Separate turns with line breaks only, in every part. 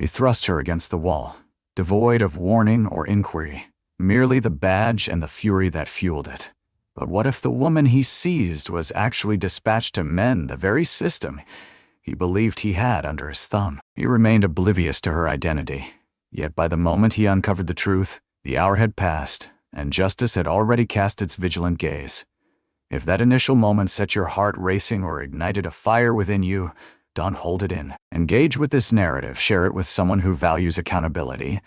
He thrust her against the wall, devoid of warning or inquiry, merely the badge and the fury that fueled it. But what if the woman he seized was actually dispatched to mend the very system he believed he had under his thumb? He remained oblivious to her identity. Yet by the moment he uncovered the truth, the hour had passed, and justice had already cast its vigilant gaze. If that initial moment set your heart racing or ignited a fire within you, don't hold it in. Engage with this narrative, share it with someone who values accountability,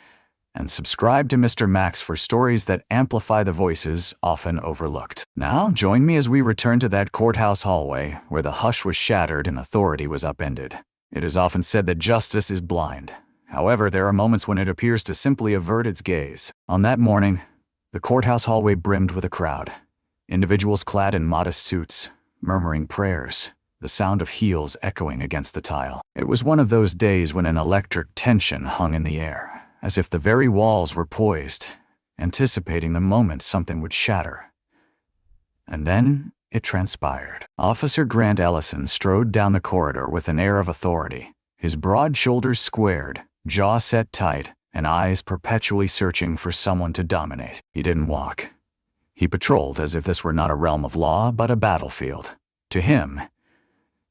and subscribe to Mr. Max for stories that amplify the voices often overlooked. Now, join me as we return to that courthouse hallway where the hush was shattered and authority was upended. It is often said that justice is blind. However, there are moments when it appears to simply avert its gaze. On that morning, the courthouse hallway brimmed with a crowd. Individuals clad in modest suits, murmuring prayers, the sound of heels echoing against the tile. It was one of those days when an electric tension hung in the air, as if the very walls were poised, anticipating the moment something would shatter. And then it transpired. Officer Grant Ellison strode down the corridor with an air of authority, his broad shoulders squared, jaw set tight, and eyes perpetually searching for someone to dominate. He didn't walk. He patrolled as if this were not a realm of law, but a battlefield. To him,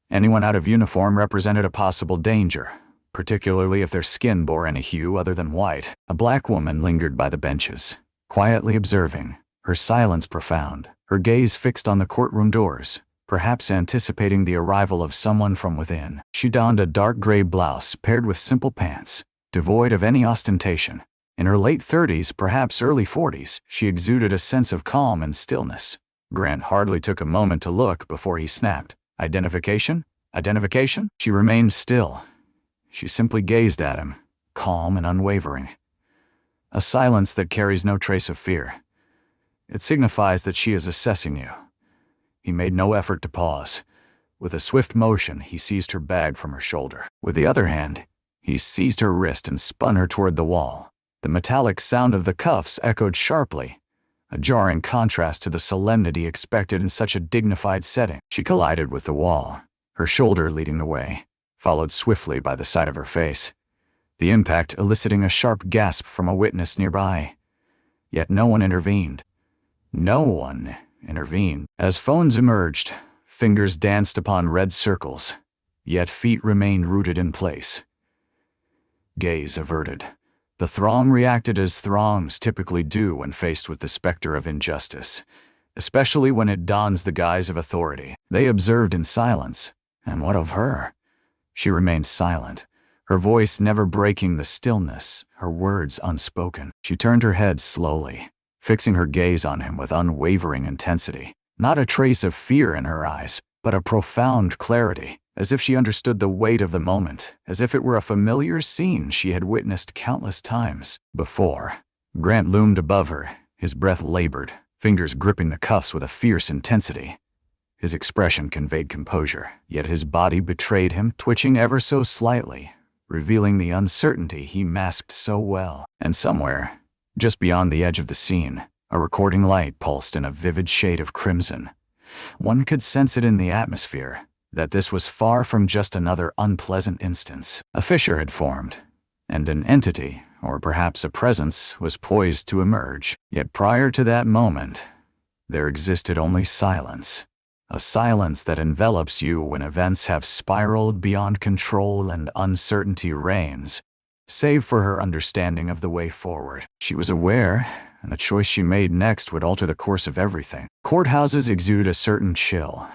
anyone out of uniform represented a possible danger, particularly if their skin bore any hue other than white. A black woman lingered by the benches, quietly observing, her silence profound, her gaze fixed on the courtroom doors, perhaps anticipating the arrival of someone from within. She donned a dark gray blouse paired with simple pants, devoid of any ostentation. In her late 30s, perhaps early 40s, she exuded a sense of calm and stillness. Grant hardly took a moment to look before he snapped, "Identification? Identification?" She remained still. She simply gazed at him, calm and unwavering. A silence that carries no trace of fear. It signifies that she is assessing you. He made no effort to pause. With a swift motion, he seized her bag from her shoulder. With the other hand, he seized her wrist and spun her toward the wall. The metallic sound of the cuffs echoed sharply, a jarring contrast to the solemnity expected in such a dignified setting. She collided with the wall, her shoulder leading the way, followed swiftly by the side of her face, the impact eliciting a sharp gasp from a witness nearby. Yet no one intervened. No one intervened. As phones emerged, fingers danced upon red circles, yet feet remained rooted in place. Gaze averted. The throng reacted as throngs typically do when faced with the specter of injustice, especially when it dons the guise of authority. They observed in silence. And what of her? She remained silent, her voice never breaking the stillness, her words unspoken. She turned her head slowly, fixing her gaze on him with unwavering intensity. Not a trace of fear in her eyes, but a profound clarity, as if she understood the weight of the moment, as if it were a familiar scene she had witnessed countless times before. Grant loomed above her, his breath labored, fingers gripping the cuffs with a fierce intensity. His expression conveyed composure, yet his body betrayed him, twitching ever so slightly, revealing the uncertainty he masked so well. And somewhere, just beyond the edge of the scene, a recording light pulsed in a vivid shade of crimson. One could sense it in the atmosphere, that this was far from just another unpleasant instance. A fissure had formed, and an entity, or perhaps a presence, was poised to emerge. Yet prior to that moment, there existed only silence. A silence that envelops you when events have spiraled beyond control and uncertainty reigns, save for her understanding of the way forward. She was aware, and the choice she made next would alter the course of everything. Courthouses exude a certain chill,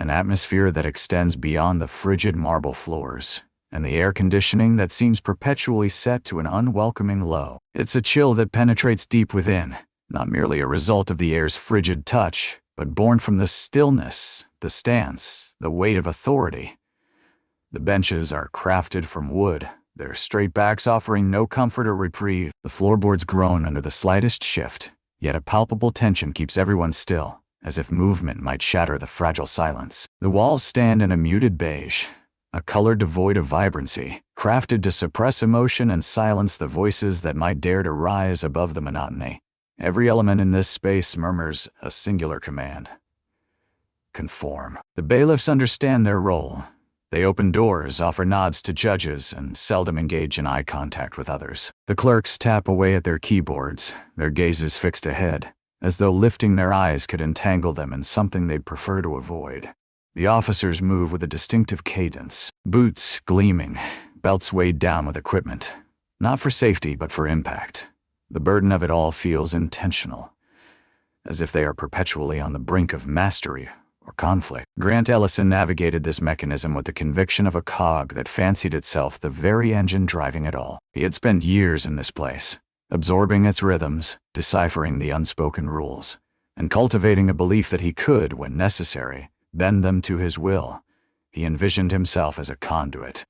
an atmosphere that extends beyond the frigid marble floors, and the air conditioning that seems perpetually set to an unwelcoming low. It's a chill that penetrates deep within, not merely a result of the air's frigid touch, but born from the stillness, the stance, the weight of authority. The benches are crafted from wood, their straight backs offering no comfort or reprieve. The floorboards groan under the slightest shift, yet a palpable tension keeps everyone still, as if movement might shatter the fragile silence. The walls stand in a muted beige, a color devoid of vibrancy, crafted to suppress emotion and silence the voices that might dare to rise above the monotony. Every element in this space murmurs a singular command: conform. The bailiffs understand their role. They open doors, offer nods to judges, and seldom engage in eye contact with others. The clerks tap away at their keyboards, their gazes fixed ahead, as though lifting their eyes could entangle them in something they'd prefer to avoid. The officers move with a distinctive cadence, boots gleaming, belts weighed down with equipment, not for safety but for impact. The burden of it all feels intentional, as if they are perpetually on the brink of mastery or conflict. Grant Ellison navigated this mechanism with the conviction of a cog that fancied itself the very engine driving it all. He had spent years in this place, absorbing its rhythms, deciphering the unspoken rules, and cultivating a belief that he could, when necessary, bend them to his will. He envisioned himself as a conduit.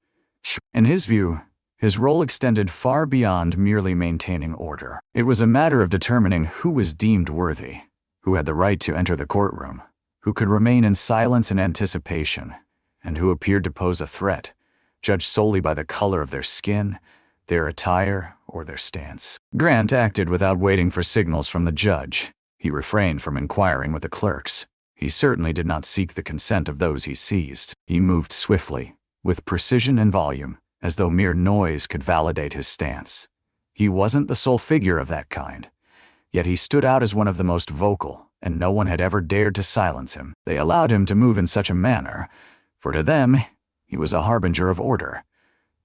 In his view, his role extended far beyond merely maintaining order. It was a matter of determining who was deemed worthy, who had the right to enter the courtroom, who could remain in silence and anticipation, and who appeared to pose a threat, judged solely by the color of their skin, their attire, or their stance. Grant acted without waiting for signals from the judge. He refrained from inquiring with the clerks. He certainly did not seek the consent of those he seized. He moved swiftly, with precision and volume, as though mere noise could validate his stance. He wasn't the sole figure of that kind, yet he stood out as one of the most vocal, and no one had ever dared to silence him. They allowed him to move in such a manner, for to them, he was a harbinger of order.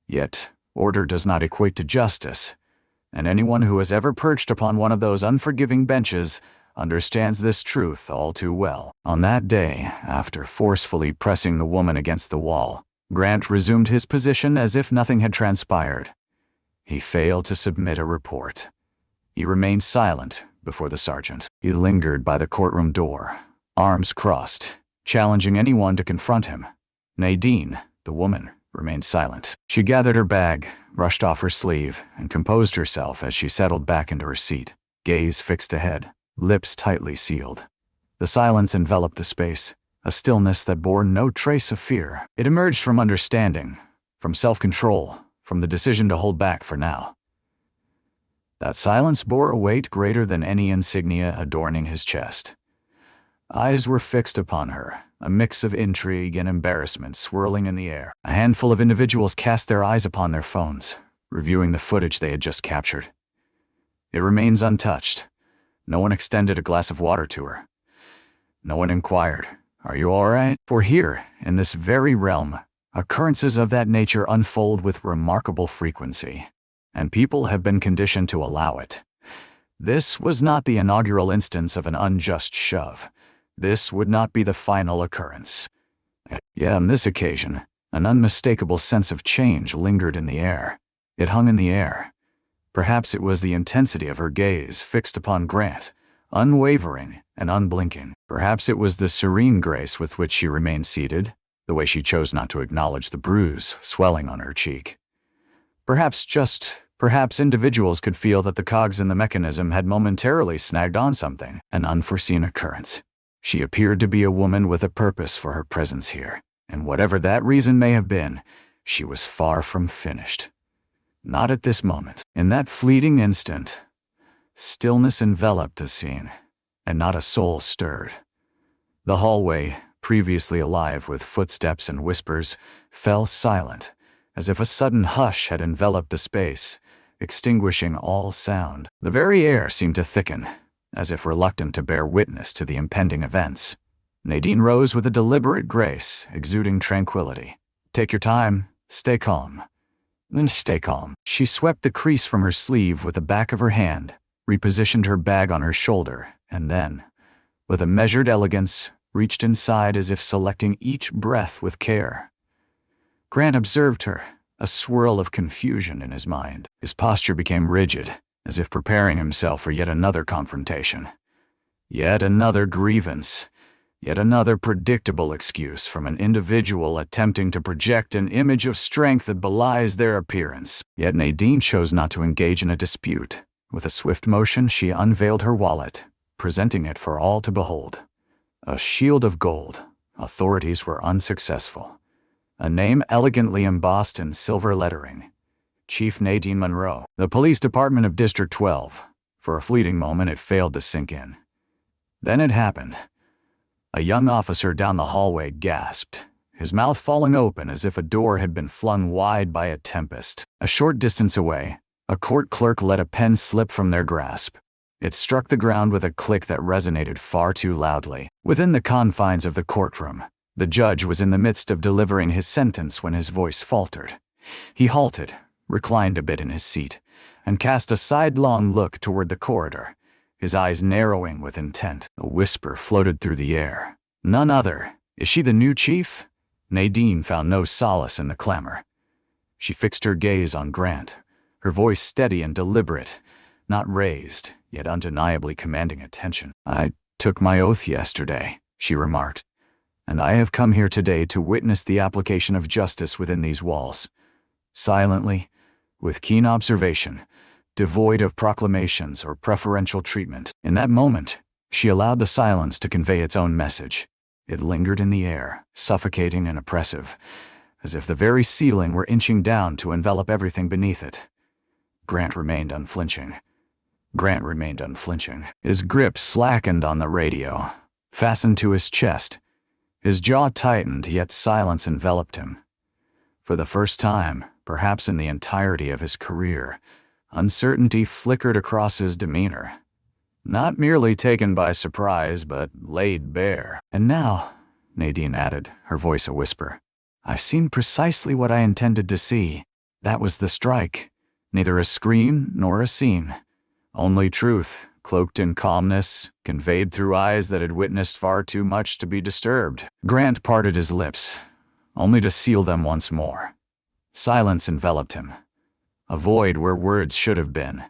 Yet, order does not equate to justice, and anyone who has ever perched upon one of those unforgiving benches understands this truth all too well. On that day, after forcefully pressing the woman against the wall, Grant resumed his position as if nothing had transpired. He failed to submit a report. He remained silent before the sergeant. He lingered by the courtroom door, arms crossed, challenging anyone to confront him. Nadine, the woman, remained silent. She gathered her bag, brushed off her sleeve, and composed herself as she settled back into her seat, gaze fixed ahead, lips tightly sealed. The silence enveloped the space, a stillness that bore no trace of fear. It emerged from understanding, from self-control, from the decision to hold back for now. That silence bore a weight greater than any insignia adorning his chest. Eyes were fixed upon her, a mix of intrigue and embarrassment swirling in the air. A handful of individuals cast their eyes upon their phones, reviewing the footage they had just captured. It remains untouched. No one extended a glass of water to her. No one inquired, "Are you all right?" For here, in this very realm, occurrences of that nature unfold with remarkable frequency, and people have been conditioned to allow it. This was not the inaugural instance of an unjust shove. This would not be the final occurrence. Yet on this occasion, an unmistakable sense of change lingered in the air. It hung in the air. Perhaps it was the intensity of her gaze fixed upon Grant, unwavering and unblinking. Perhaps it was the serene grace with which she remained seated, the way she chose not to acknowledge the bruise swelling on her cheek. Perhaps individuals could feel that the cogs in the mechanism had momentarily snagged on something, an unforeseen occurrence. She appeared to be a woman with a purpose for her presence here, and whatever that reason may have been, she was far from finished. Not at this moment. In that fleeting instant, stillness enveloped the scene, and not a soul stirred. The hallway, previously alive with footsteps and whispers, fell silent, as if a sudden hush had enveloped the space, extinguishing all sound. The very air seemed to thicken, as if reluctant to bear witness to the impending events. Nadine rose with a deliberate grace, exuding tranquility. "Take your time, stay calm." Then stay calm. She swept the crease from her sleeve with the back of her hand, repositioned her bag on her shoulder, and then, with a measured elegance, reached inside as if selecting each breath with care. Grant observed her, a swirl of confusion in his mind. His posture became rigid, as if preparing himself for yet another confrontation. Yet another grievance. Yet another predictable excuse from an individual attempting to project an image of strength that belies their appearance. Yet Nadine chose not to engage in a dispute. With a swift motion, she unveiled her wallet, presenting it for all to behold. A shield of gold. Authorities were unsuccessful. A name elegantly embossed in silver lettering. Chief Nadine Monroe. The police department of District 12. For a fleeting moment, it failed to sink in. Then it happened. A young officer down the hallway gasped, his mouth falling open as if a door had been flung wide by a tempest. A short distance away, a court clerk let a pen slip from their grasp. It struck the ground with a click that resonated far too loudly. Within the confines of the courtroom, the judge was in the midst of delivering his sentence when his voice faltered. He halted, reclined a bit in his seat, and cast a sidelong look toward the corridor, his eyes narrowing with intent. A whisper floated through the air. None other. Is she the new chief? Nadine found no solace in the clamor. She fixed her gaze on Grant, her voice steady and deliberate, not raised, yet undeniably commanding attention. I took my oath yesterday, she remarked, and I have come here today to witness the application of justice within these walls. Silently, with keen observation, devoid of proclamations or preferential treatment. In that moment, she allowed the silence to convey its own message. It lingered in the air, suffocating and oppressive, as if the very ceiling were inching down to envelop everything beneath it. Grant remained unflinching. His grip slackened on the radio, fastened to his chest. His jaw tightened, yet silence enveloped him. For the first time, perhaps in the entirety of his career, uncertainty flickered across his demeanor. Not merely taken by surprise, but laid bare. And now, Nadine added, her voice a whisper, I've seen precisely what I intended to see. That was the strike. Neither a scream nor a scene. Only truth, cloaked in calmness, conveyed through eyes that had witnessed far too much to be disturbed. Grant parted his lips, only to seal them once more. Silence enveloped him, a void where words should have been,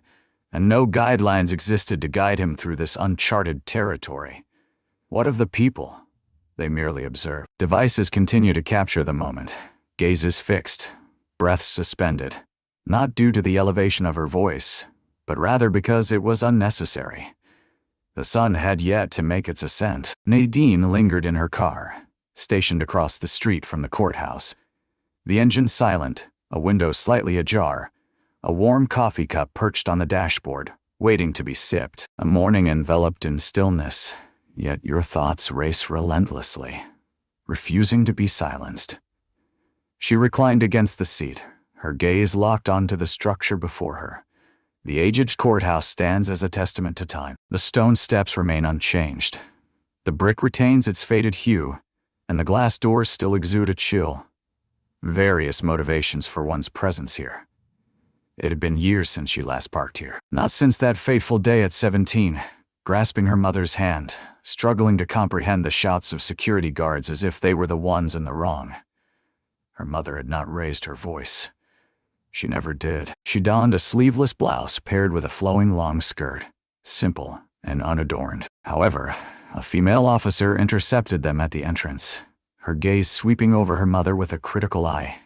and no guidelines existed to guide him through this uncharted territory. What of the people? They merely observed. Devices continue to capture the moment, gazes fixed, breaths suspended, not due to the elevation of her voice, but rather because it was unnecessary. The sun had yet to make its ascent. Nadine lingered in her car, stationed across the street from the courthouse. The engine silent, a window slightly ajar, a warm coffee cup perched on the dashboard, waiting to be sipped. A morning enveloped in stillness, yet your thoughts race relentlessly, refusing to be silenced. She reclined against the seat, her gaze locked onto the structure before her. The aged courthouse stands as a testament to time. The stone steps remain unchanged. The brick retains its faded hue, and the glass doors still exude a chill. Various motivations for one's presence here. It had been years since she last parked here. Not since that fateful day at 17, grasping her mother's hand, struggling to comprehend the shouts of security guards as if they were the ones in the wrong. Her mother had not raised her voice. She never did. She donned a sleeveless blouse paired with a flowing long skirt, simple and unadorned. However, a female officer intercepted them at the entrance, her gaze sweeping over her mother with a critical eye.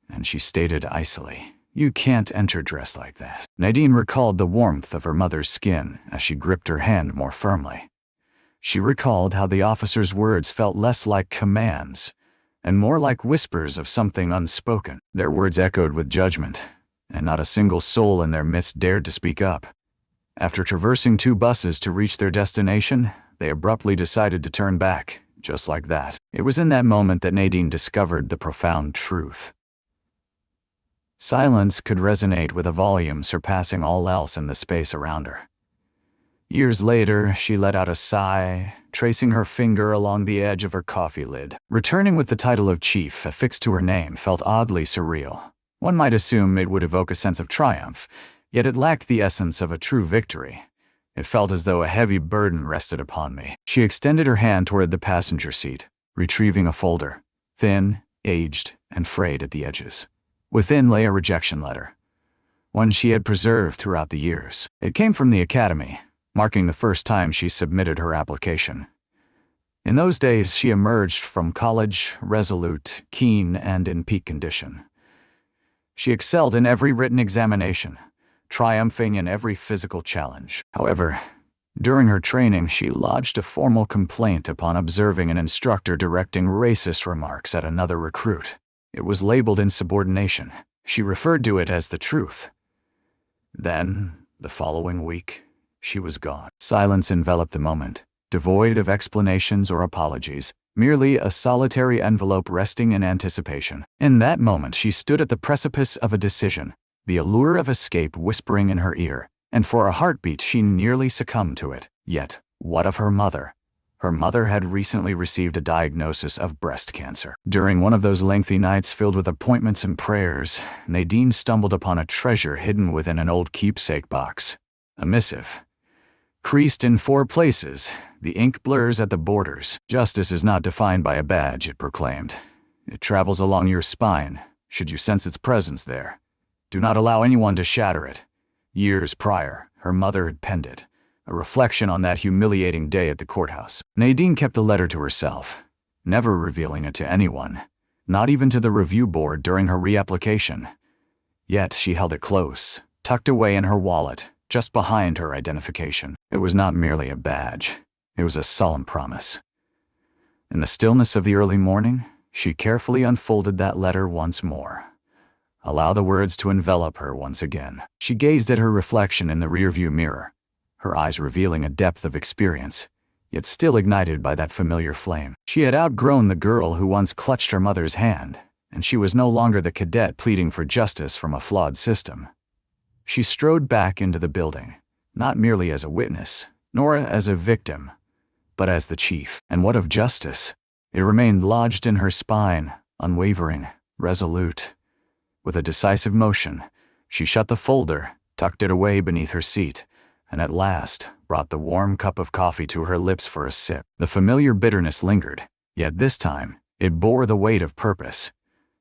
And she stated icily, "You can't enter dressed like that." Nadine recalled the warmth of her mother's skin as she gripped her hand more firmly. She recalled how the officer's words felt less like commands and more like whispers of something unspoken. Their words echoed with judgment, and not a single soul in their midst dared to speak up. After traversing 2 buses to reach their destination, they abruptly decided to turn back, just like that. It was in that moment that Nadine discovered the profound truth. Silence could resonate with a volume surpassing all else in the space around her. Years later, she let out a sigh, tracing her finger along the edge of her coffee lid. Returning with the title of chief affixed to her name felt oddly surreal. One might assume it would evoke a sense of triumph, yet it lacked the essence of a true victory. It felt as though a heavy burden rested upon me. She extended her hand toward the passenger seat, retrieving a folder, thin, aged, and frayed at the edges. Within lay a rejection letter, one she had preserved throughout the years. It came from the academy, marking the first time she submitted her application. In those days, she emerged from college resolute, keen, and in peak condition. She excelled in every written examination, triumphing in every physical challenge. However, during her training, she lodged a formal complaint upon observing an instructor directing racist remarks at another recruit. It was labeled insubordination. She referred to it as the truth. Then, the following week, she was gone. Silence enveloped the moment, devoid of explanations or apologies, merely a solitary envelope resting in anticipation. In that moment, she stood at the precipice of a decision, the allure of escape whispering in her ear, and for a heartbeat she nearly succumbed to it. Yet, what of her mother? Her mother had recently received a diagnosis of breast cancer. During one of those lengthy nights filled with appointments and prayers, Nadine stumbled upon a treasure hidden within an old keepsake box. A missive. Creased in 4 places, the ink blurs at the borders. Justice is not defined by a badge, it proclaimed. It travels along your spine, should you sense its presence there. Do not allow anyone to shatter it. Years prior, her mother had penned it, a reflection on that humiliating day at the courthouse. Nadine kept the letter to herself, never revealing it to anyone, not even to the review board during her reapplication. Yet she held it close, tucked away in her wallet, just behind her identification. It was not merely a badge. It was a solemn promise. In the stillness of the early morning, she carefully unfolded that letter once more. Allow the words to envelop her once again. She gazed at her reflection in the rearview mirror, her eyes revealing a depth of experience, yet still ignited by that familiar flame. She had outgrown the girl who once clutched her mother's hand, and she was no longer the cadet pleading for justice from a flawed system. She strode back into the building, not merely as a witness, nor as a victim, but as the chief. And what of justice? It remained lodged in her spine, unwavering, resolute. With a decisive motion, she shut the folder, tucked it away beneath her seat, and at last brought the warm cup of coffee to her lips for a sip. The familiar bitterness lingered, yet this time it bore the weight of purpose.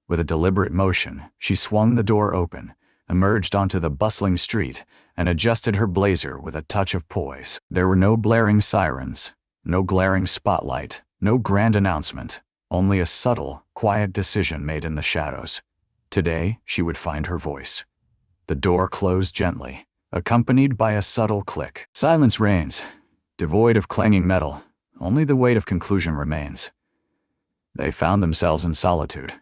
With a deliberate motion, she swung the door open, emerged onto the bustling street, and adjusted her blazer with a touch of poise. There were no blaring sirens, no glaring spotlight, no grand announcement, only a subtle, quiet decision made in the shadows. Today, she would find her voice. The door closed gently, accompanied by a subtle click. Silence reigns, devoid of clanging metal. Only the weight of conclusion remains. They found themselves in solitude.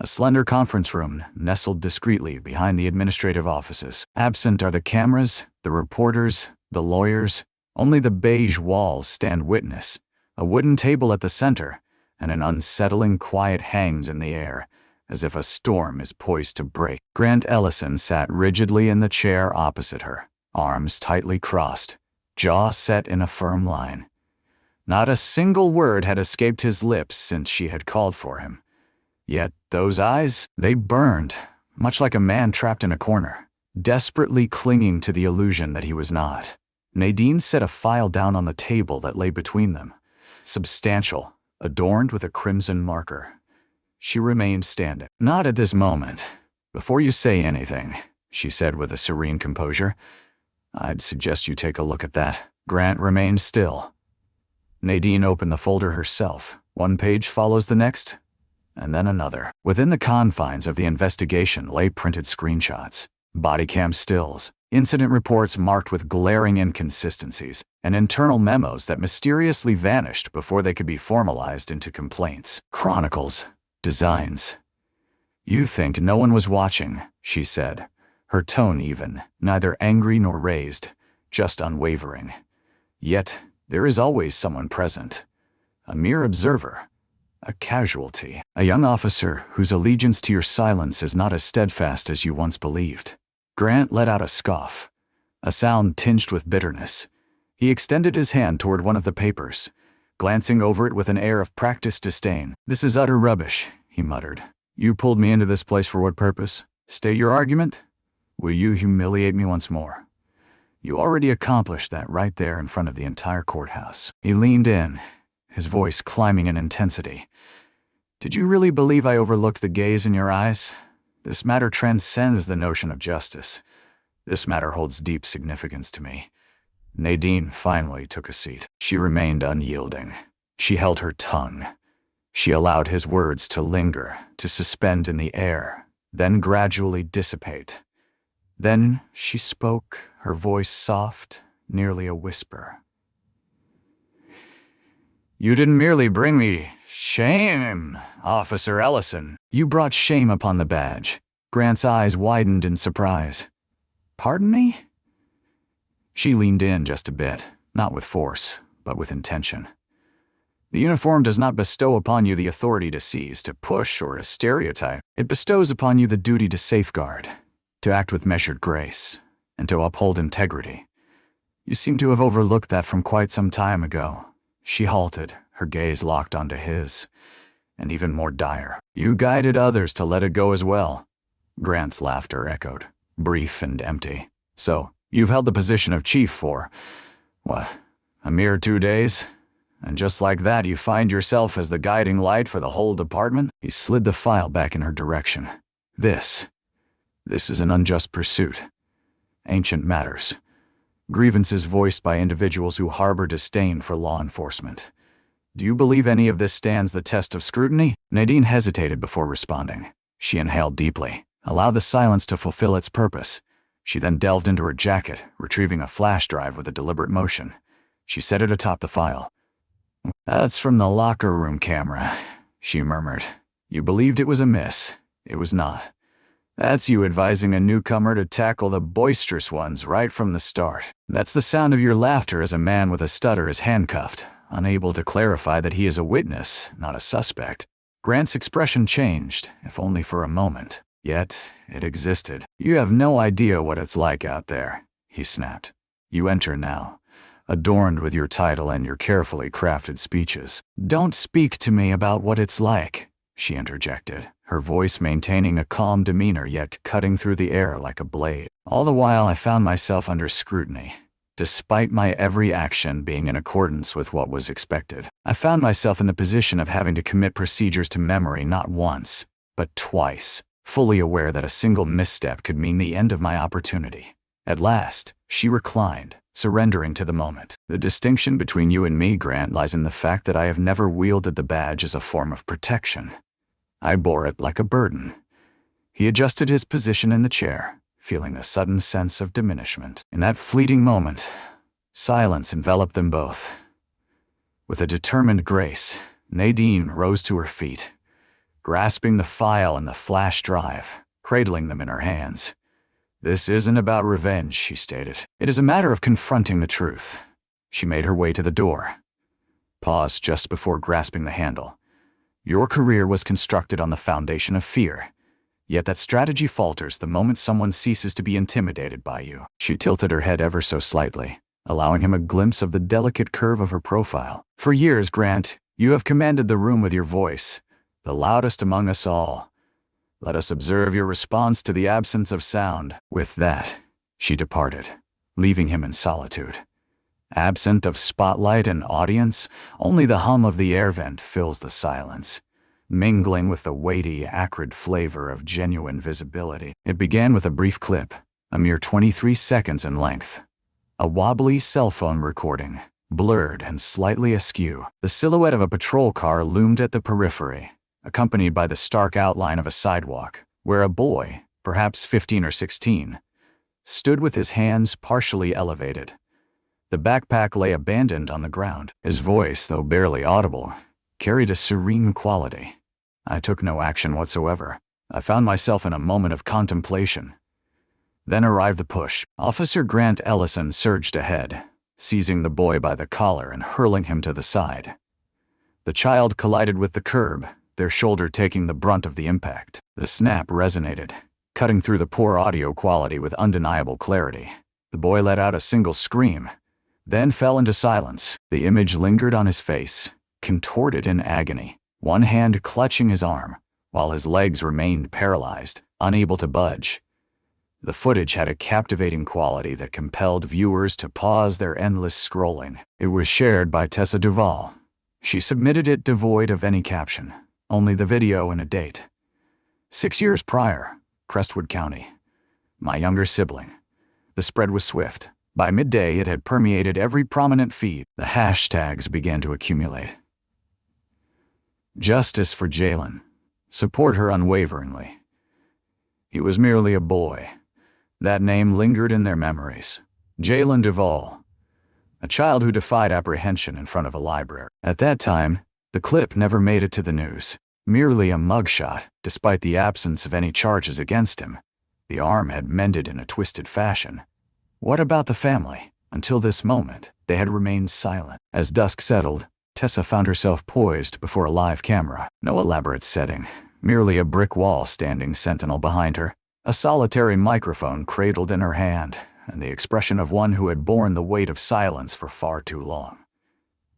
A slender conference room nestled discreetly behind the administrative offices. Absent are the cameras, the reporters, the lawyers. Only the beige walls stand witness, a wooden table at the center, and an unsettling quiet hangs in the air, as if a storm is poised to break. Grant Ellison sat rigidly in the chair opposite her, arms tightly crossed, jaw set in a firm line. Not a single word had escaped his lips since she had called for him. Yet those eyes, they burned, much like a man trapped in a corner, desperately clinging to the illusion that he was not. Nadine set a file down on the table that lay between them, substantial, adorned with a crimson marker. She remained standing. Not at this moment. Before you say anything, she said with a serene composure, I'd suggest you take a look at that. Grant remained still. Nadine opened the folder herself. One page follows the next, and then another. Within the confines of the investigation lay printed screenshots, body cam stills, incident reports marked with glaring inconsistencies, and internal memos that mysteriously vanished before they could be formalized into complaints. Chronicles. Designs. You think no one was watching, she said, her tone even, neither angry nor raised, just unwavering. Yet, there is always someone present. A mere observer. A casualty. A young officer whose allegiance to your silence is not as steadfast as you once believed. Grant let out a scoff, a sound tinged with bitterness. He extended his hand toward one of the papers, glancing over it with an air of practiced disdain. This is utter rubbish, he muttered. You pulled me into this place for what purpose? State your argument? Will you humiliate me once more? You already accomplished that right there in front of the entire courthouse. He leaned in, his voice climbing in intensity. Did you really believe I overlooked the gaze in your eyes? This matter transcends the notion of justice. This matter holds deep significance to me. Nadine finally took a seat. She remained unyielding. She held her tongue. She allowed his words to linger, to suspend in the air, then gradually dissipate. Then she spoke, her voice soft, nearly a whisper. You didn't merely bring me shame, Officer Ellison. You brought shame upon the badge. Grant's eyes widened in surprise. Pardon me? She leaned in just a bit, not with force, but with intention. The uniform does not bestow upon you the authority to seize, to push, or to stereotype. It bestows upon you the duty to safeguard, to act with measured grace, and to uphold integrity. You seem to have overlooked that from quite some time ago." She halted, her gaze locked onto his, and even more dire. "You guided others to let it go as well." Grant's laughter echoed, brief and empty. "So, you've held the position of chief for, what, a mere 2 days? And just like that, you find yourself as the guiding light for the whole department?" He slid the file back in her direction. This is an unjust pursuit. Ancient matters. Grievances voiced by individuals who harbor disdain for law enforcement. Do you believe any of this stands the test of scrutiny?" Nadine hesitated before responding. She inhaled deeply, allowed the silence to fulfill its purpose. She then delved into her jacket, retrieving a flash drive with a deliberate motion. She set it atop the file. "That's from the locker room camera," she murmured. "You believed it was a miss. It was not. That's you advising a newcomer to tackle the boisterous ones right from the start. That's the sound of your laughter as a man with a stutter is handcuffed, unable to clarify that he is a witness, not a suspect." Grant's expression changed, if only for a moment. Yet, it existed. "You have no idea what it's like out there," he snapped. "You enter now, adorned with your title and your carefully crafted speeches." "Don't speak to me about what it's like," she interjected, her voice maintaining a calm demeanor yet cutting through the air like a blade. "All the while I found myself under scrutiny. Despite my every action being in accordance with what was expected, I found myself in the position of having to commit procedures to memory not once, but twice, fully aware that a single misstep could mean the end of my opportunity." At last, she reclined, surrendering to the moment. "The distinction between you and me, Grant, lies in the fact that I have never wielded the badge as a form of protection. I bore it like a burden." He adjusted his position in the chair, feeling a sudden sense of diminishment. In that fleeting moment, silence enveloped them both. With a determined grace, Nadine rose to her feet, grasping the file and the flash drive, cradling them in her hands. "This isn't about revenge," she stated. "It is a matter of confronting the truth." She made her way to the door, paused just before grasping the handle. "Your career was constructed on the foundation of fear. Yet that strategy falters the moment someone ceases to be intimidated by you." She tilted her head ever so slightly, allowing him a glimpse of the delicate curve of her profile. "For years, Grant, you have commanded the room with your voice, the loudest among us all. Let us observe your response to the absence of sound." With that, she departed, leaving him in solitude. Absent of spotlight and audience, only the hum of the air vent fills the silence, mingling with the weighty, acrid flavor of genuine visibility. It began with a brief clip, a mere 23 seconds in length. A wobbly cell phone recording, blurred and slightly askew. The silhouette of a patrol car loomed at the periphery, accompanied by the stark outline of a sidewalk, where a boy, perhaps 15 or 16, stood with his hands partially elevated. The backpack lay abandoned on the ground. His voice, though barely audible, carried a serene quality. I took no action whatsoever. I found myself in a moment of contemplation. Then arrived the push. Officer Grant Ellison surged ahead, seizing the boy by the collar and hurling him to the side. The child collided with the curb, their shoulder taking the brunt of the impact. The snap resonated, cutting through the poor audio quality with undeniable clarity. The boy let out a single scream, then fell into silence. The image lingered on his face, contorted in agony, one hand clutching his arm, while his legs remained paralyzed, unable to budge. The footage had a captivating quality that compelled viewers to pause their endless scrolling. It was shared by Tessa Duval. She submitted it devoid of any caption, only the video and a date. 6 years prior, Crestwood County. My younger sibling. The spread was swift. By midday, it had permeated every prominent feed. The hashtags began to accumulate. Justice for Jalen. Support her unwaveringly. He was merely a boy. That name lingered in their memories. Jalen Duvall. A child who defied apprehension in front of a library. At that time, the clip never made it to the news. Merely a mugshot, despite the absence of any charges against him. The arm had mended in a twisted fashion. What about the family? Until this moment, they had remained silent. As dusk settled, Tessa found herself poised before a live camera. No elaborate setting, merely a brick wall standing sentinel behind her, a solitary microphone cradled in her hand, and the expression of one who had borne the weight of silence for far too long.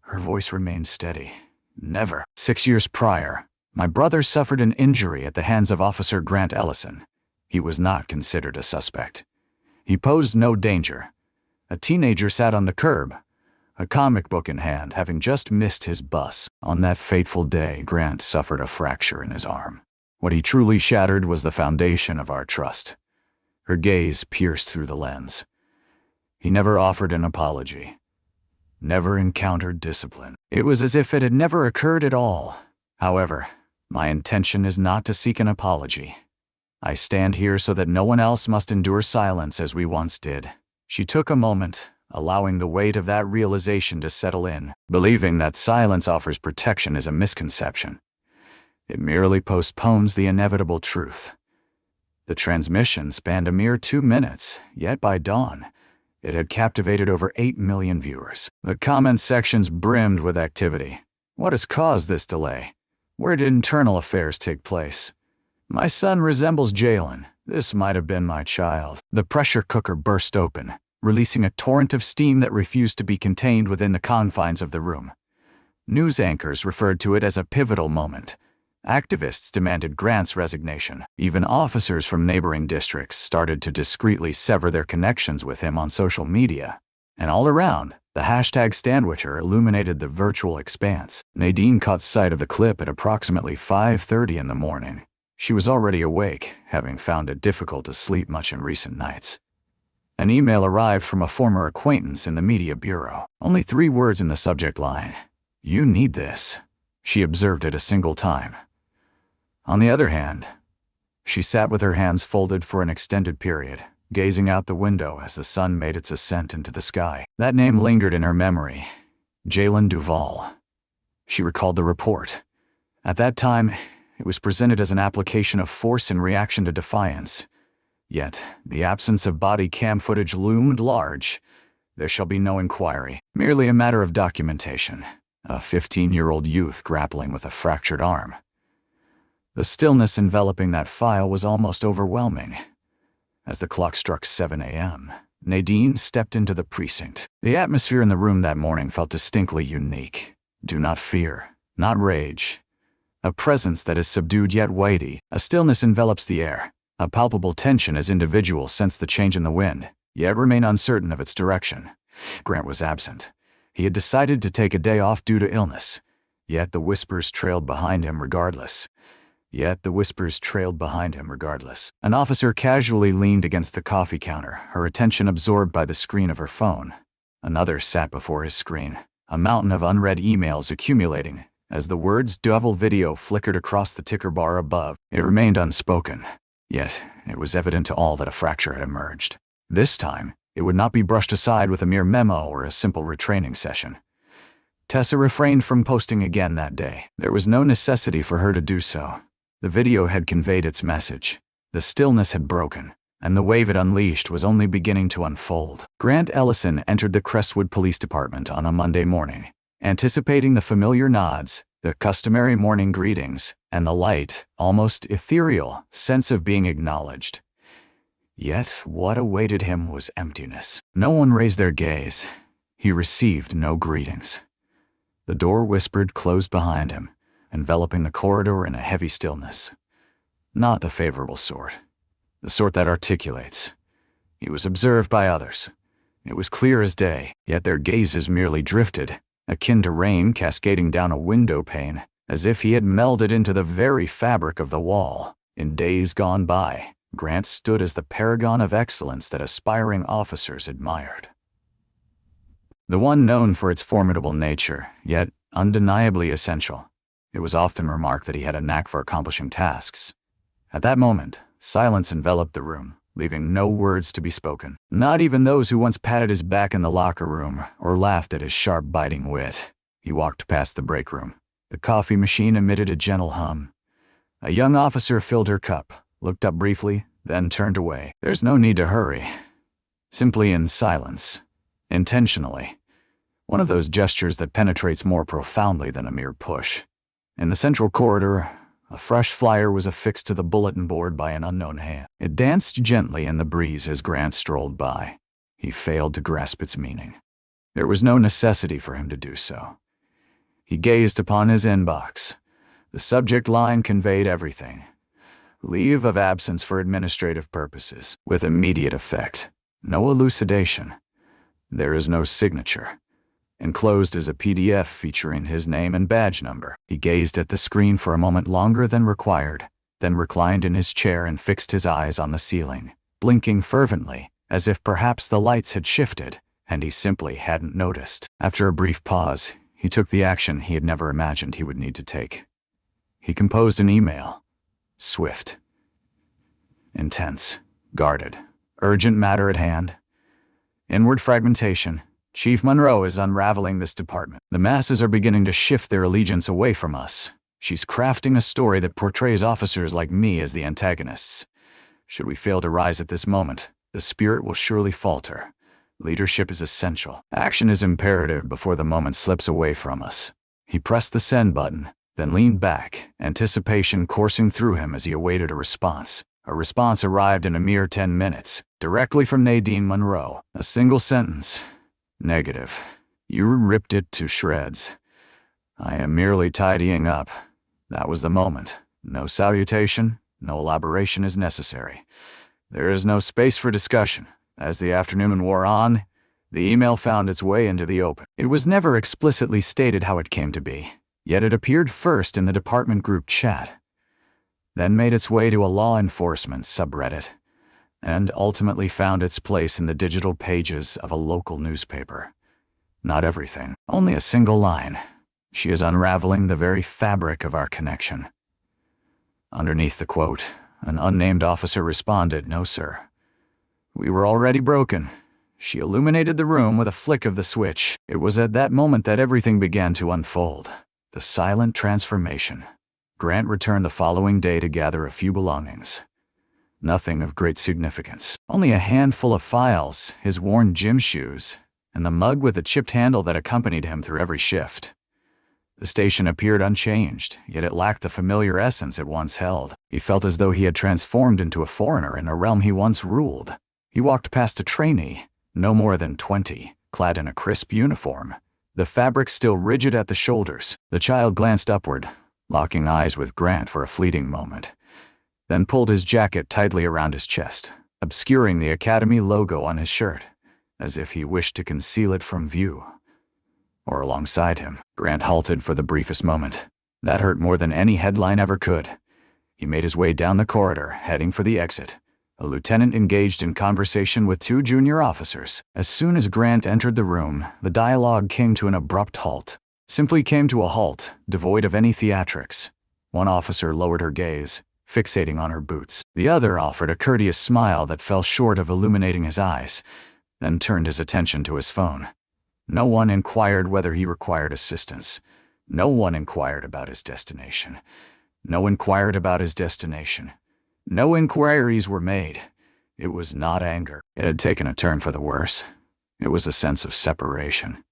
Her voice remained steady. Never. 6 years prior, my brother suffered an injury at the hands of Officer Grant Ellison. He was not considered a suspect. He posed no danger. A teenager sat on the curb, a comic book in hand, having just missed his bus. On that fateful day, Grant suffered a fracture in his arm. What he truly shattered was the foundation of our trust. Her gaze pierced through the lens. He never offered an apology, never encountered discipline. It was as if it had never occurred at all. However, my intention is not to seek an apology. I stand here so that no one else must endure silence as we once did. She took a moment, allowing the weight of that realization to settle in. Believing that silence offers protection is a misconception. It merely postpones the inevitable truth. The transmission spanned a mere 2 minutes, yet by dawn, it had captivated over 8 million viewers. The comment sections brimmed with activity. What has caused this delay? Where did internal affairs take place? My son resembles Jalen. This might have been my child. The pressure cooker burst open, releasing a torrent of steam that refused to be contained within the confines of the room. News anchors referred to it as a pivotal moment. Activists demanded Grant's resignation. Even officers from neighboring districts started to discreetly sever their connections with him on social media. And all around, the hashtag #Standwitcher illuminated the virtual expanse. Nadine caught sight of the clip at approximately 5:30 in the morning. She was already awake, having found it difficult to sleep much in recent nights. An email arrived from a former acquaintance in the media bureau. Only 3 words in the subject line. "You need this." She observed it a single time. On the other hand, she sat with her hands folded for an extended period, gazing out the window as the sun made its ascent into the sky. That name lingered in her memory. Jalen Duvall. She recalled the report. At that time, it was presented as an application of force in reaction to defiance. Yet, the absence of body cam footage loomed large. There shall be no inquiry, merely a matter of documentation. A 15-year-old youth grappling with a fractured arm. The stillness enveloping that file was almost overwhelming. As the clock struck 7 a.m., Nadine stepped into the precinct. The atmosphere in the room that morning felt distinctly unique. Do not fear, not rage. A presence that is subdued yet weighty. A stillness envelops the air. A palpable tension as individuals sense the change in the wind, yet remain uncertain of its direction. Grant was absent. He had decided to take a day off due to illness. Yet the whispers trailed behind him regardless. An officer casually leaned against the coffee counter, her attention absorbed by the screen of her phone. Another sat before his screen, a mountain of unread emails accumulating. As the words "Double video" flickered across the ticker bar above, it remained unspoken. Yet, it was evident to all that a fracture had emerged. This time, it would not be brushed aside with a mere memo or a simple retraining session. Tessa refrained from posting again that day. There was no necessity for her to do so. The video had conveyed its message. The stillness had broken, and the wave it unleashed was only beginning to unfold. Grant Ellison entered the Crestwood Police Department on a Monday morning, anticipating the familiar nods, the customary morning greetings, and the light, almost ethereal, sense of being acknowledged. Yet what awaited him was emptiness. No one raised their gaze. He received no greetings. The door whispered closed behind him, enveloping the corridor in a heavy stillness. Not the favorable sort. The sort that articulates. He was observed by others. It was clear as day, yet their gazes merely drifted, akin to rain cascading down a window pane, as if he had melded into the very fabric of the wall. In days gone by, Grant stood as the paragon of excellence that aspiring officers admired. The one known for its formidable nature, yet undeniably essential. It was often remarked that he had a knack for accomplishing tasks. At that moment, silence enveloped the room, leaving no words to be spoken. Not even those who once patted his back in the locker room or laughed at his sharp, biting wit. He walked past the break room. The coffee machine emitted a gentle hum. A young officer filled her cup, looked up briefly, then turned away. There's no need to hurry. Simply in silence. Intentionally. One of those gestures that penetrates more profoundly than a mere push. In the central corridor, a fresh flyer was affixed to the bulletin board by an unknown hand. It danced gently in the breeze as Grant strolled by. He failed to grasp its meaning. There was no necessity for him to do so. He gazed upon his inbox. The subject line conveyed everything. Leave of absence for administrative purposes, with immediate effect. No elucidation. There is no signature. Enclosed is a PDF featuring his name and badge number. He gazed at the screen for a moment longer than required, then reclined in his chair and fixed his eyes on the ceiling, blinking fervently, as if perhaps the lights had shifted, and he simply hadn't noticed. After a brief pause, he took the action he had never imagined he would need to take. He composed an email. Swift. Intense. Guarded. Urgent matter at hand. Inward fragmentation. Chief Monroe is unraveling this department. The masses are beginning to shift their allegiance away from us. She's crafting a story that portrays officers like me as the antagonists. Should we fail to rise at this moment, the spirit will surely falter. Leadership is essential. Action is imperative before the moment slips away from us. He pressed the send button, then leaned back, anticipation coursing through him as he awaited a response. A response arrived in a mere 10 minutes, directly from Nadine Monroe. A single sentence. Negative. You ripped it to shreds. I am merely tidying up. That was the moment. No salutation, no elaboration is necessary. There is no space for discussion. As the afternoon wore on, the email found its way into the open. It was never explicitly stated how it came to be, yet it appeared first in the department group chat, then made its way to a law enforcement subreddit, and ultimately found its place in the digital pages of a local newspaper. Not everything, only a single line. She is unraveling the very fabric of our connection. Underneath the quote, an unnamed officer responded, "No, sir. We were already broken." She illuminated the room with a flick of the switch. It was at that moment that everything began to unfold. The silent transformation. Grant returned the following day to gather a few belongings. Nothing of great significance. Only a handful of files, his worn gym shoes, and the mug with the chipped handle that accompanied him through every shift. The station appeared unchanged, yet it lacked the familiar essence it once held. He felt as though he had transformed into a foreigner in a realm he once ruled. He walked past a trainee, no more than 20, clad in a crisp uniform, the fabric still rigid at the shoulders. The child glanced upward, locking eyes with Grant for a fleeting moment, then pulled his jacket tightly around his chest, obscuring the Academy logo on his shirt, as if he wished to conceal it from view. Or alongside him, Grant halted for the briefest moment. That hurt more than any headline ever could. He made his way down the corridor, heading for the exit. A lieutenant engaged in conversation with 2 junior officers. As soon as Grant entered the room, the dialogue came to an abrupt halt. Simply came to a halt, devoid of any theatrics. One officer lowered her gaze, fixating on her boots. The other offered a courteous smile that fell short of illuminating his eyes, then turned his attention to his phone. No one inquired whether he required assistance. No one inquired about his destination. No inquired about his destination. No inquiries were made. It was not anger. It had taken a turn for the worse. It was a sense of separation.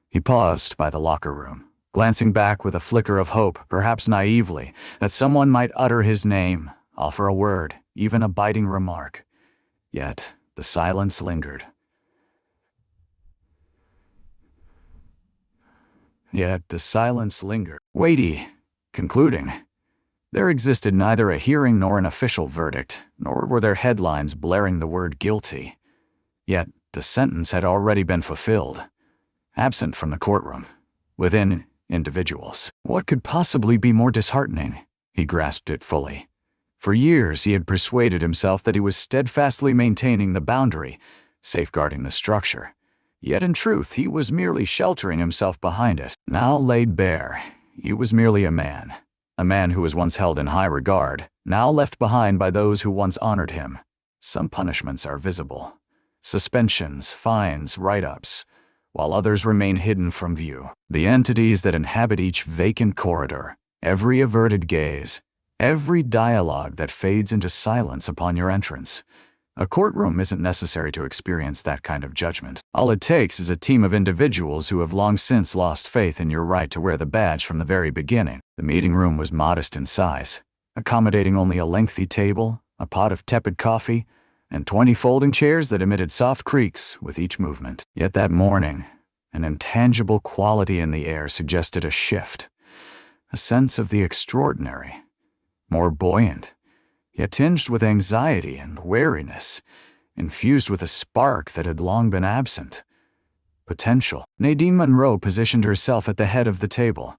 He paused by the locker room, glancing back with a flicker of hope, perhaps naively, that someone might utter his name, offer a word, even a biting remark. Yet the silence lingered. Weighty, concluding. There existed neither a hearing nor an official verdict, nor were there headlines blaring the word guilty. Yet the sentence had already been fulfilled. Absent from the courtroom, within individuals. What could possibly be more disheartening? He grasped it fully. For years he had persuaded himself that he was steadfastly maintaining the boundary, safeguarding the structure. Yet in truth he was merely sheltering himself behind it. Now laid bare, he was merely a man who was once held in high regard, now left behind by those who once honored him. Some punishments are visible. Suspensions, fines, write-ups, while others remain hidden from view. The entities that inhabit each vacant corridor, every averted gaze, every dialogue that fades into silence upon your entrance, A courtroom isn't necessary to experience that kind of judgment. All it takes is a team of individuals who have long since lost faith in your right to wear the badge from the very beginning. The meeting room was modest in size, accommodating only a lengthy table, a pot of tepid coffee, and 20 folding chairs that emitted soft creaks with each movement. Yet that morning, an intangible quality in the air suggested a shift, a sense of the extraordinary, more buoyant, yet tinged with anxiety and wariness, infused with a spark that had long been absent. Potential. Nadine Monroe positioned herself at the head of the table.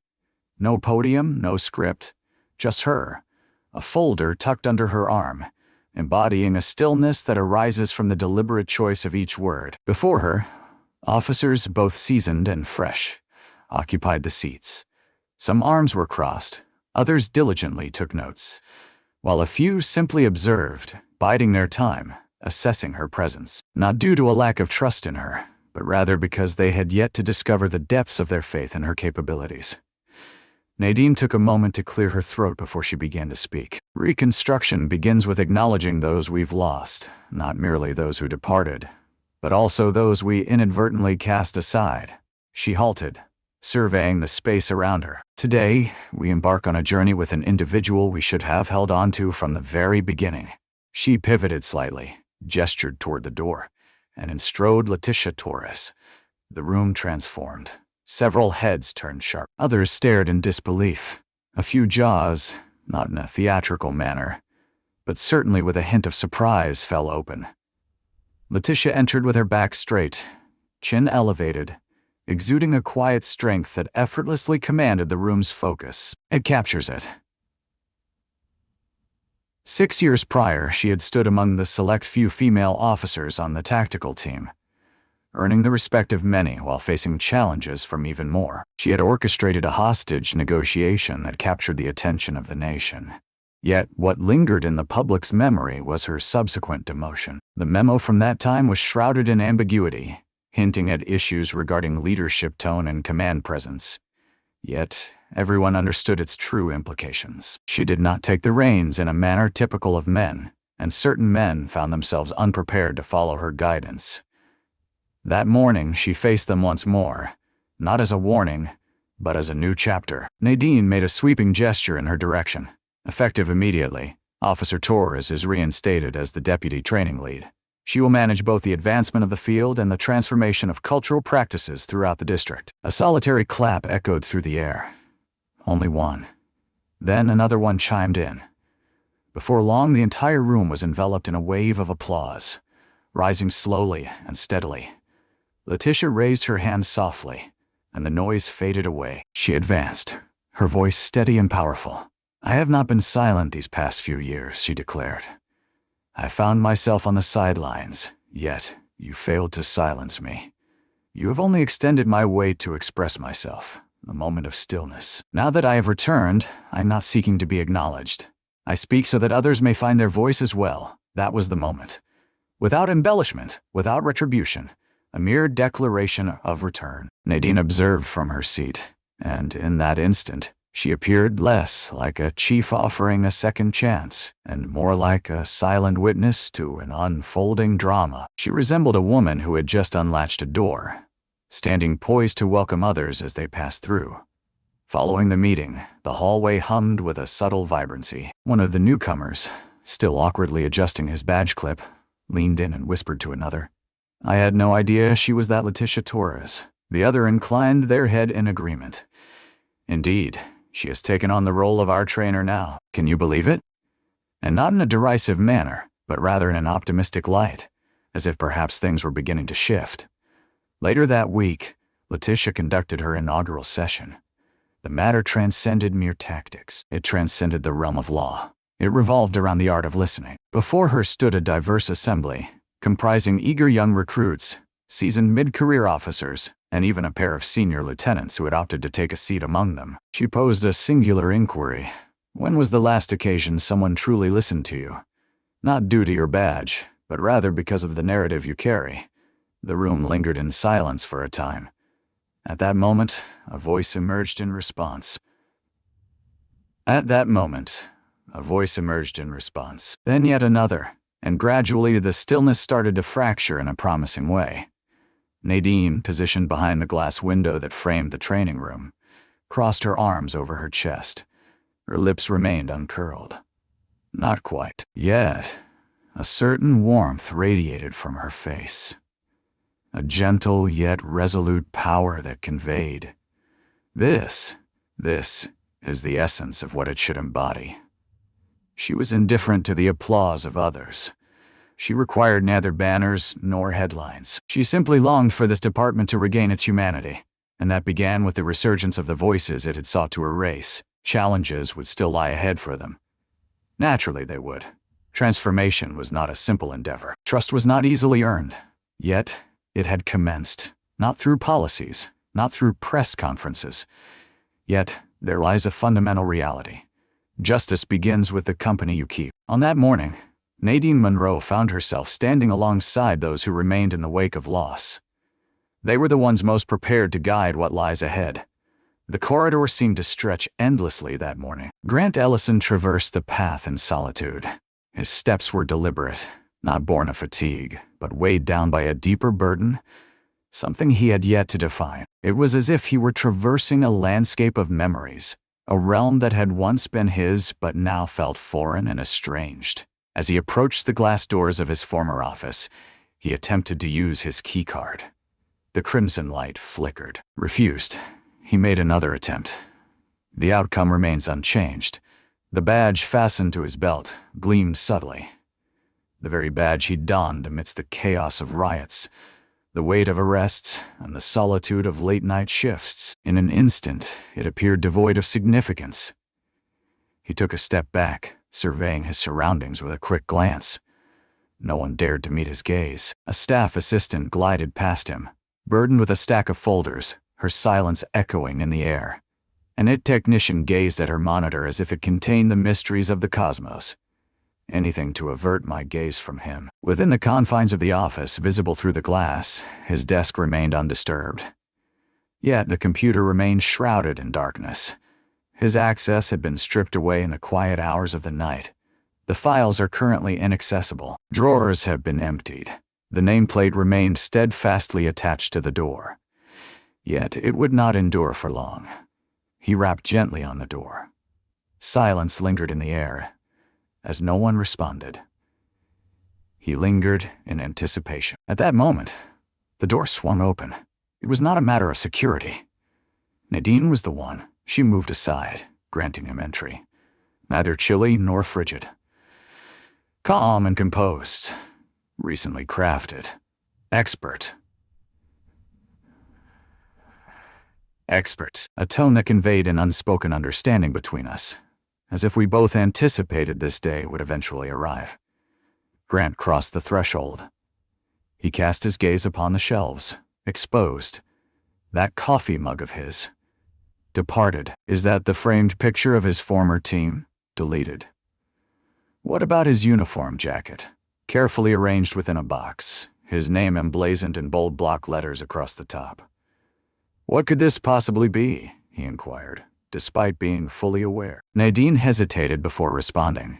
No podium, no script, just her, a folder tucked under her arm, embodying a stillness that arises from the deliberate choice of each word. Before her, officers, both seasoned and fresh, occupied the seats. Some arms were crossed, others diligently took notes, while a few simply observed, biding their time, assessing her presence, not due to a lack of trust in her, but rather because they had yet to discover the depths of their faith in her capabilities. Nadine took a moment to clear her throat before she began to speak. Reconstruction begins with acknowledging those we've lost, not merely those who departed, but also those we inadvertently cast aside. She halted, surveying the space around her. Today, we embark on a journey with an individual we should have held on to from the very beginning. She pivoted slightly, gestured toward the door, and enstrode Letitia Torres. The room transformed. Several heads turned sharp. Others stared in disbelief. A few jaws, not in a theatrical manner, but certainly with a hint of surprise, fell open. Letitia entered with her back straight, chin elevated, exuding a quiet strength that effortlessly commanded the room's focus. It captures it. 6 years prior, she had stood among the select few female officers on the tactical team, earning the respect of many while facing challenges from even more. She had orchestrated a hostage negotiation that captured the attention of the nation. Yet, what lingered in the public's memory was her subsequent demotion. The memo from that time was shrouded in ambiguity, hinting at issues regarding leadership tone and command presence. Yet, everyone understood its true implications. She did not take the reins in a manner typical of men, and certain men found themselves unprepared to follow her guidance. That morning, she faced them once more, not as a warning, but as a new chapter. Nadine made a sweeping gesture in her direction. Effective immediately, Officer Torres is reinstated as the deputy training lead. She will manage both the advancement of the field and the transformation of cultural practices throughout the district. A solitary clap echoed through the air. Only one. Then another one chimed in. Before long, the entire room was enveloped in a wave of applause, rising slowly and steadily. Letitia raised her hand softly, and the noise faded away. She advanced, her voice steady and powerful. "I have not been silent these past few years," she declared. "I found myself on the sidelines, yet you failed to silence me. You have only extended my way to express myself, a moment of stillness. Now that I have returned, I am not seeking to be acknowledged. I speak so that others may find their voice as well." That was the moment. Without embellishment, without retribution, a mere declaration of return. Nadine observed from her seat, and in that instant, she appeared less like a chief offering a second chance, and more like a silent witness to an unfolding drama. She resembled a woman who had just unlatched a door, standing poised to welcome others as they passed through. Following the meeting, the hallway hummed with a subtle vibrancy. One of the newcomers, still awkwardly adjusting his badge clip, leaned in and whispered to another, "I had no idea she was that Letitia Torres." The other inclined their head in agreement. "Indeed. She has taken on the role of our trainer now. Can you believe it?" And not in a derisive manner, but rather in an optimistic light, as if perhaps things were beginning to shift. Later that week, Letitia conducted her inaugural session. The matter transcended mere tactics. It transcended the realm of law. It revolved around the art of listening. Before her stood a diverse assembly, comprising eager young recruits, seasoned mid-career officers, and even a pair of senior lieutenants who had opted to take a seat among them. She posed a singular inquiry. When was the last occasion someone truly listened to you? Not due to your badge, but rather because of the narrative you carry. The room lingered in silence for a time. At that moment, a voice emerged in response. Then yet another, and gradually the stillness started to fracture in a promising way. Nadine, positioned behind the glass window that framed the training room, crossed her arms over her chest. Her lips remained uncurled. Not quite. Yet, a certain warmth radiated from her face. A gentle yet resolute power that conveyed, This is the essence of what it should embody. She was indifferent to the applause of others. She required neither banners nor headlines. She simply longed for this department to regain its humanity, and that began with the resurgence of the voices it had sought to erase. Challenges would still lie ahead for them. Naturally they would. Transformation was not a simple endeavor. Trust was not easily earned. Yet, it had commenced, not through policies, not through press conferences. Yet, there lies a fundamental reality. Justice begins with the company you keep. On that morning, Nadine Monroe found herself standing alongside those who remained in the wake of loss. They were the ones most prepared to guide what lies ahead. The corridor seemed to stretch endlessly that morning. Grant Ellison traversed the path in solitude. His steps were deliberate, not born of fatigue, but weighed down by a deeper burden, something he had yet to define. It was as if he were traversing a landscape of memories, a realm that had once been his but now felt foreign and estranged. As he approached the glass doors of his former office, he attempted to use his keycard. The crimson light flickered. Refused. He made another attempt. The outcome remains unchanged. The badge fastened to his belt gleamed subtly. The very badge he'd donned amidst the chaos of riots, the weight of arrests, and the solitude of late-night shifts. In an instant, it appeared devoid of significance. He took a step back, surveying his surroundings with a quick glance. No one dared to meet his gaze. A staff assistant glided past him, burdened with a stack of folders, her silence echoing in the air. An IT technician gazed at her monitor as if it contained the mysteries of the cosmos. Anything to avert my gaze from him. Within the confines of the office, visible through the glass, his desk remained undisturbed. Yet the computer remained shrouded in darkness. His access had been stripped away in the quiet hours of the night. The files are currently inaccessible. Drawers have been emptied. The nameplate remained steadfastly attached to the door. Yet it would not endure for long. He rapped gently on the door. Silence lingered in the air, as no one responded. He lingered in anticipation. At that moment, the door swung open. It was not a matter of security. Nadine was the one. She moved aside, granting him entry. Neither chilly nor frigid. Calm and composed. Recently crafted. Expert. A tone that conveyed an unspoken understanding between us, as if we both anticipated this day would eventually arrive. Grant crossed the threshold. He cast his gaze upon the shelves, exposed. That coffee mug of his. Departed. Is that the framed picture of his former team? Deleted. What about his uniform jacket? Carefully arranged within a box, his name emblazoned in bold block letters across the top. What could this possibly be? He inquired, despite being fully aware. Nadine hesitated before responding.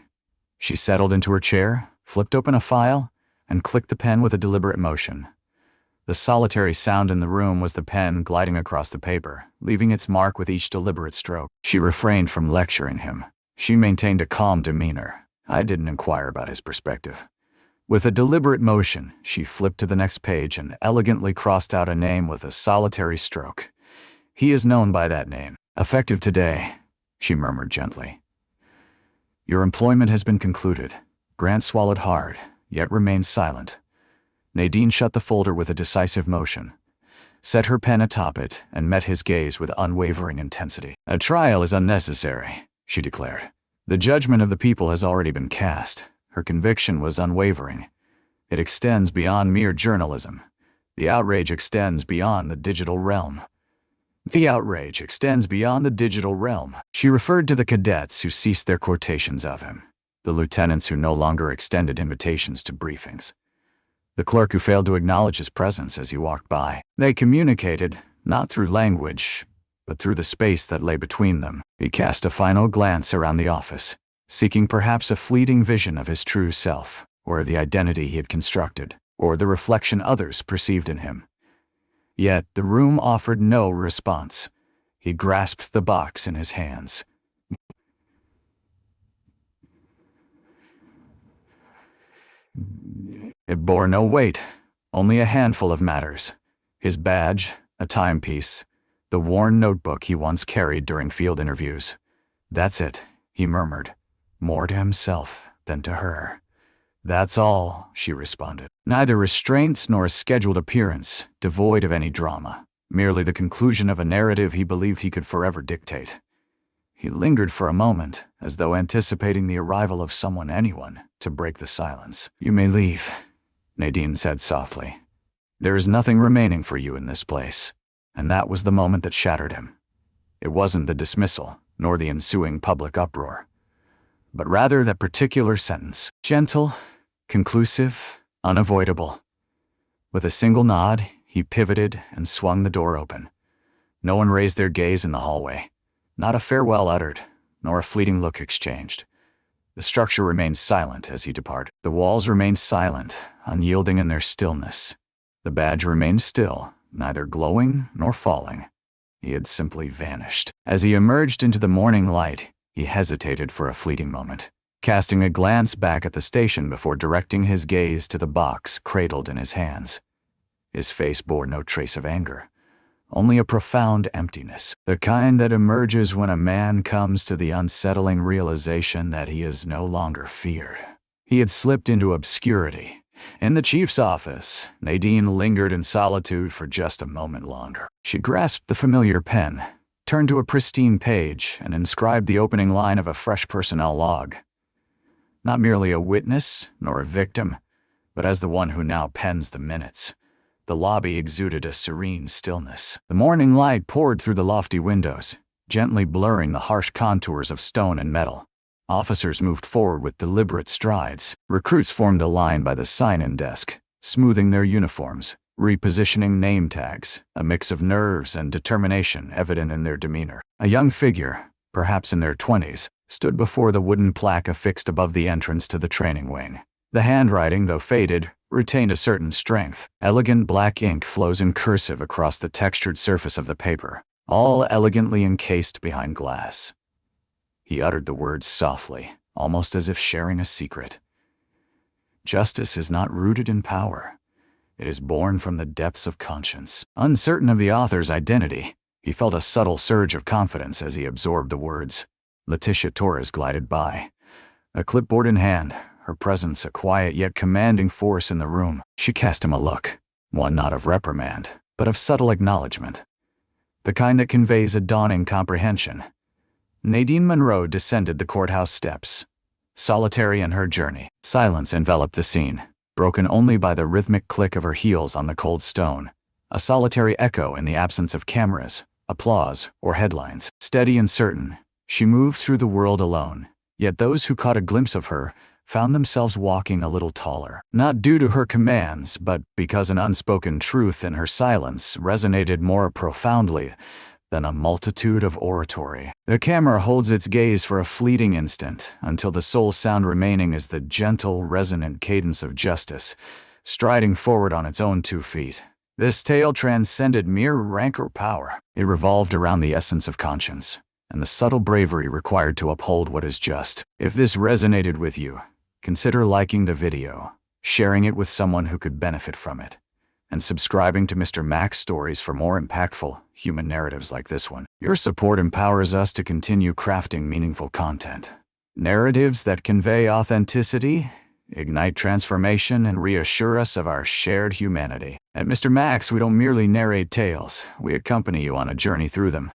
She settled into her chair, flipped open a file, and clicked the pen with a deliberate motion. The solitary sound in the room was the pen gliding across the paper, leaving its mark with each deliberate stroke. She refrained from lecturing him. She maintained a calm demeanor. I didn't inquire about his perspective. With a deliberate motion, she flipped to the next page and elegantly crossed out a name with a solitary stroke. He is known by that name. Effective today, she murmured gently. Your employment has been concluded. Grant swallowed hard, yet remained silent. Nadine shut the folder with a decisive motion, set her pen atop it, and met his gaze with unwavering intensity. A trial is unnecessary, she declared. The judgment of the people has already been cast. Her conviction was unwavering. It extends beyond mere journalism. The outrage extends beyond the digital realm. The outrage extends beyond the digital realm. She referred to the cadets who ceased their quotations of him, the lieutenants who no longer extended invitations to briefings, the clerk who failed to acknowledge his presence as he walked by. They communicated, not through language, but through the space that lay between them. He cast a final glance around the office, seeking perhaps a fleeting vision of his true self. or the identity he had constructed, or the reflection others perceived in him. Yet the room offered no response. He grasped the box in his hands. It bore no weight, only a handful of matters. His badge, a timepiece, the worn notebook he once carried during field interviews. "That's it," he murmured, more to himself than to her. "That's all," she responded. Neither restraints nor a scheduled appearance, devoid of any drama, merely the conclusion of a narrative he believed he could forever dictate. He lingered for a moment, as though anticipating the arrival of anyone, to break the silence. "You may leave," Nadine said softly. "There is nothing remaining for you in this place." And that was the moment that shattered him. It wasn't the dismissal, nor the ensuing public uproar, but rather that particular sentence. Gentle, conclusive, unavoidable. With a single nod, he pivoted and swung the door open. No one raised their gaze in the hallway. Not a farewell uttered, nor a fleeting look exchanged. The structure remained silent as he departed. The walls remained silent, unyielding in their stillness. The badge remained still, neither glowing nor falling. He had simply vanished. As he emerged into the morning light, he hesitated for a fleeting moment, casting a glance back at the station before directing his gaze to the box cradled in his hands. His face bore no trace of anger, only a profound emptiness, the kind that emerges when a man comes to the unsettling realization that he is no longer feared. He had slipped into obscurity. In the chief's office, Nadine lingered in solitude for just a moment longer. She grasped the familiar pen, turned to a pristine page, and inscribed the opening line of a fresh personnel log. Not merely a witness, nor a victim, but as the one who now pens the minutes. The lobby exuded a serene stillness. The morning light poured through the lofty windows, gently blurring the harsh contours of stone and metal. Officers moved forward with deliberate strides. Recruits formed a line by the sign-in desk, smoothing their uniforms, repositioning name tags, a mix of nerves and determination evident in their demeanor. A young figure, perhaps in their 20s, stood before the wooden plaque affixed above the entrance to the training wing. The handwriting, though faded, retained a certain strength. Elegant black ink flows in cursive across the textured surface of the paper, all elegantly encased behind glass. He uttered the words softly, almost as if sharing a secret. Justice is not rooted in power. It is born from the depths of conscience. Uncertain of the author's identity, he felt a subtle surge of confidence as he absorbed the words. Letitia Torres glided by, a clipboard in hand, her presence a quiet yet commanding force in the room. She cast him a look, one not of reprimand, but of subtle acknowledgement, the kind that conveys a dawning comprehension. Nadine Monroe descended the courthouse steps, solitary in her journey. Silence enveloped the scene, broken only by the rhythmic click of her heels on the cold stone, a solitary echo in the absence of cameras, applause, or headlines. Steady and certain, she moved through the world alone, yet those who caught a glimpse of her found themselves walking a little taller, not due to her commands, but because an unspoken truth in her silence resonated more profoundly than a multitude of oratory. The camera holds its gaze for a fleeting instant, until the sole sound remaining is the gentle, resonant cadence of justice, striding forward on its own 2 feet. This tale transcended mere rank or power. It revolved around the essence of conscience, and the subtle bravery required to uphold what is just. If this resonated with you, consider liking the video, sharing it with someone who could benefit from it, and subscribing to Mr. Mac's Stories for more impactful, human narratives like this one. Your support empowers us to continue crafting meaningful content. Narratives that convey authenticity, ignite transformation, and reassure us of our shared humanity. At Mr. Mac's, we don't merely narrate tales, we accompany you on a journey through them.